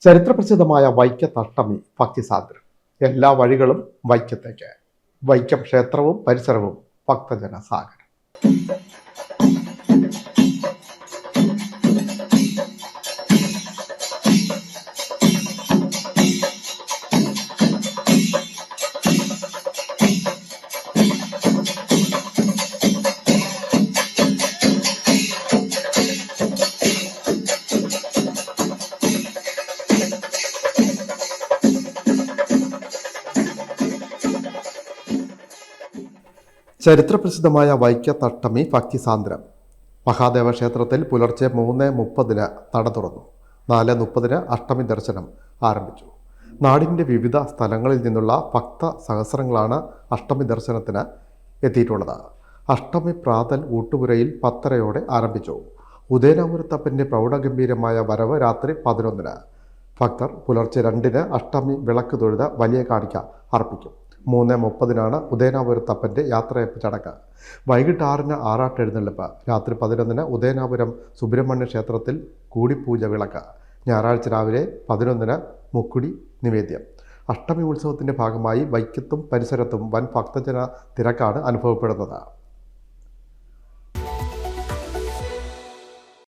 ചരിത്രപ്രസിദ്ധമായ വൈക്കത്തഷ്ടമി ഭക്തിസാന്ദ്രം. എല്ലാ വഴികളും വൈക്കത്തേക്ക്. വൈക്കം ക്ഷേത്രവും പരിസരവും ഭക്തജന സാഗരം. ചരിത്രപ്രസിദ്ധമായ വൈക്കത്തഷ്ടമി ഭക്തിസാന്ദ്രം. മഹാദേവ ക്ഷേത്രത്തിൽ പുലർച്ചെ 3:30 നട തുറന്നു. 4:30 അഷ്ടമി ദർശനം ആരംഭിച്ചു. നാടിൻ്റെ വിവിധ സ്ഥലങ്ങളിൽ നിന്നുള്ള ഭക്ത സഹസ്രങ്ങളാണ് അഷ്ടമി ദർശനത്തിന് എത്തിയിട്ടുള്ളത്. അഷ്ടമി പ്രാതൽ ഊട്ടുപുരയിൽ 10:30 ആരംഭിച്ചു. ഉദയനാപുരത്തപ്പൻ്റെ പ്രൗഢഗംഭീരമായ വരവ് രാത്രി 11. ഭക്തർ പുലർച്ചെ 2 അഷ്ടമി വിളക്ക് തൊഴുത് വലിയ കാണിക്ക അർപ്പിക്കും. 3:30 ഉദയനാപുരത്തപ്പൻ്റെ യാത്രയപ്പ് ചടങ്ങ്. വൈകിട്ട് 6 ആറാട്ടെഴുന്നള്ളിപ്പ്. രാത്രി 11 ഉദയനാപുരം സുബ്രഹ്മണ്യ ക്ഷേത്രത്തിൽ കൂടിപ്പൂജ വിളക്ക്. ഞായറാഴ്ച രാവിലെ 11 മുക്കുടി നിവേദ്യം. അഷ്ടമി ഉത്സവത്തിൻ്റെ ഭാഗമായി വൈക്കത്തും പരിസരത്തും വൻ ഭക്തജന തിരക്കാണ് അനുഭവപ്പെടുന്നത്.